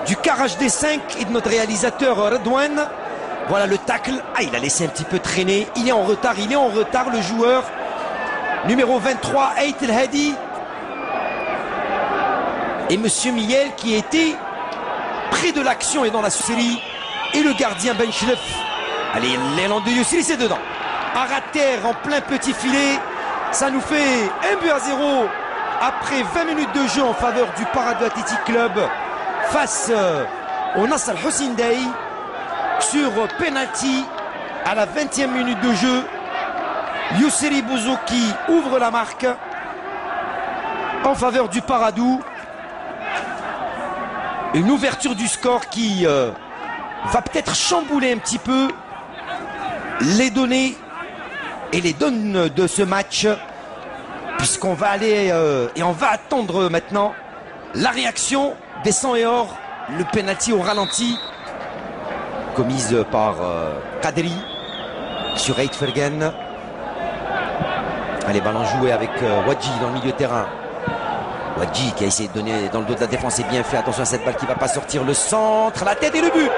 du Karaj des 5 et de notre réalisateur Redouane. Voilà le tacle. Ah, il a laissé un petit peu traîner. Il est en retard, le joueur numéro 23, Ait El Hadi. Et Monsieur Miel qui était près de l'action et dans la série. Et le gardien Benchlef. Allez, l'élan de Yousri, c'est dedans. Arater en plein petit filet. Ça nous fait 1-0 après 20 minutes de jeu en faveur du Paradou Athletic Club face au Nasr Al Hussein Dey sur penalty à la 20e minute de jeu. Yousri Bouzouki ouvre la marque en faveur du Paradou. Une ouverture du score qui va peut-être chambouler un petit peu les données et les donnes de ce match, puisqu'on va aller et on va attendre maintenant la réaction des 100 et or, le penalty au ralenti commise par Kadri sur Ait Fergen. Allez, ballon joué avec Wadji dans le milieu de terrain. Wadji qui a essayé de donner dans le dos de la défense, est bien fait. Attention à cette balle qui va pas sortir. Le centre, la tête et le but.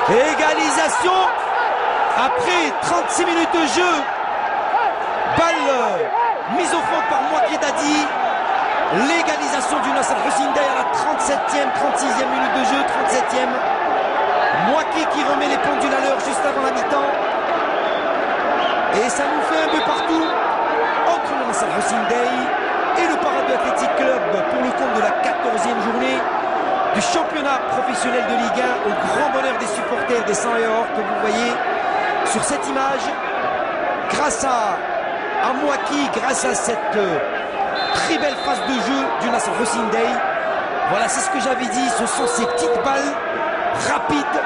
Égalisation après 36 minutes de jeu. Balle mise au fond par Mouaki Dadi. L'égalisation du Nasr Hussein Dey à la 37e, 36e minute de jeu. 37e. Mouaki qui remet les pendules à l'heure juste avant la mi-temps. Et ça nous fait un but partout entre le Nasr Hussein Dey et le Paradou Athletic Club pour le compte de la 14e journée du championnat professionnel de Ligue 1, au grand bonheur des supporters des 100 et or que vous voyez sur cette image. Grâce à Mouaki, grâce à cette très belle phase de jeu du Nasr Hussein Dey. Voilà, c'est ce que j'avais dit, ce sont ces petites balles rapides.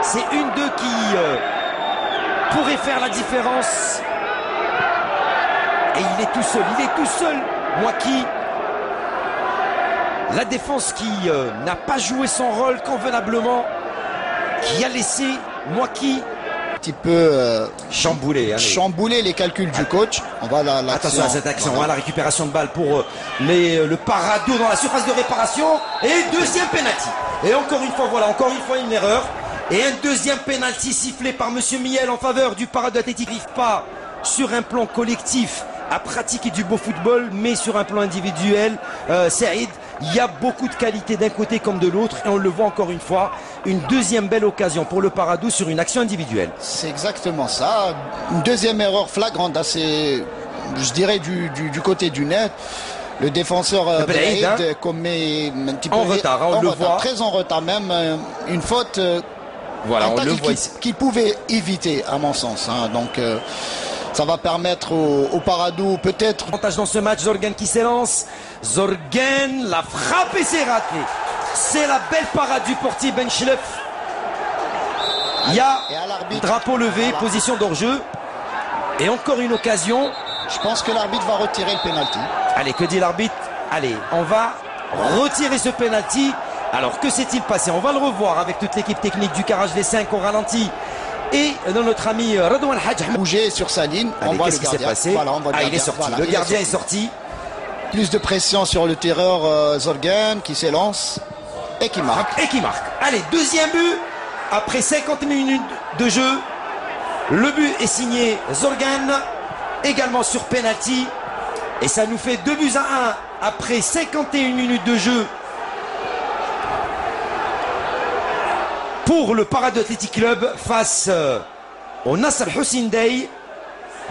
C'est une d'eux qui pourrait faire la différence. Et il est tout seul, Mouaki. La défense qui n'a pas joué son rôle convenablement, qui a laissé Mouaki un petit peu chambouler les calculs du coach. On va attention à cette action, voilà. La récupération de balle pour le Paradou dans la surface de réparation. Et deuxième penalty. Et encore une fois, voilà, encore une fois une erreur. Et un deuxième penalty sifflé par Monsieur Miel en faveur du Paradou Athletic. Il n'arrive pas sur un plan collectif à pratiquer du beau football, mais sur un plan individuel, Saïd, il y a beaucoup de qualité d'un côté comme de l'autre, et on le voit encore une fois, une deuxième belle occasion pour le Paradou sur une action individuelle. C'est exactement ça, une deuxième erreur flagrante, assez, je dirais du côté du net. Le défenseur Belaïd commet un petit peu en retard, on le voit très en retard, même une faute. Voilà, on le voit ici, qu'il pouvait éviter à mon sens, hein. Donc ça va permettre au Paradou peut-être. Avantage dans ce match, Zorgan qui s'élance. Zorgan, la frappe et c'est raté. C'est la belle parade du portier Benchlef. Il y a drapeau levé, position d'hors-jeu. Et encore une occasion. Je pense que l'arbitre va retirer le penalty. Allez, que dit l'arbitre? Allez, on va retirer ce penalty. Alors que s'est-il passé? On va le revoir avec toute l'équipe technique du Karaj des 5 au ralenti. Et dans notre ami Redouane Hadj bouger sur sa ligne. Qu'est-ce qui s'est passé? Voilà, il est sorti. Voilà, le gardien est sorti. Plus de pression sur le tireur Zorgan qui s'élance et qui marque. Allez, deuxième but après 50 minutes de jeu. Le but est signé Zorgan, également sur penalty. Et ça nous fait 2-1 après 51 minutes de jeu pour le Paradou Athletic Club face au Nasr Hussein Dey.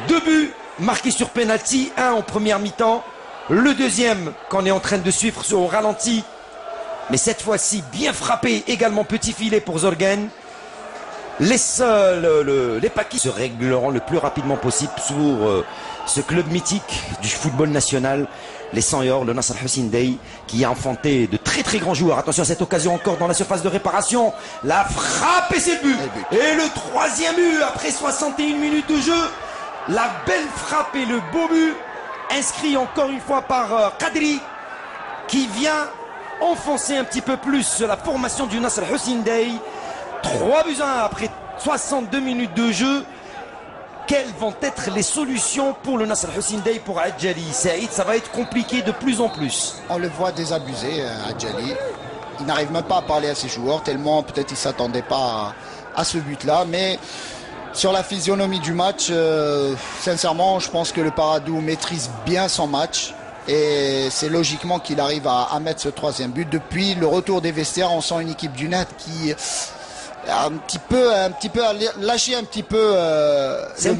2 buts marqués sur penalty, un en première mi-temps, le deuxième qu'on est en train de suivre au ralenti, mais cette fois-ci bien frappé, également petit filet pour Zorgan. Les paquets se régleront le plus rapidement possible pour ce club mythique du football national, les 100 et or, le Nasr Hussein Dey, qui a enfanté de très très grands joueurs. Attention à cette occasion encore dans la surface de réparation. La frappe et c'est le but. Et le troisième but après 61 minutes de jeu. La belle frappe et le beau but inscrit encore une fois par Kadri, qui vient enfoncer un petit peu plus la formation du Nasr Hussein Dey. 3-1 après 62 minutes de jeu. Quelles vont être les solutions pour le Nasr Hussein Dey pour Adjali? Saïd, ça va être compliqué de plus en plus. On le voit désabusé, Adjali. il n'arrive même pas à parler à ses joueurs, tellement peut-être il ne s'attendait pas à ce but-là. Mais sur la physionomie du match, sincèrement, je pense que le Paradou maîtrise bien son match. Et c'est logiquement qu'il arrive à mettre ce troisième but. Depuis le retour des vestiaires, on sent une équipe du net qui a un petit peu lâché un petit peu le match.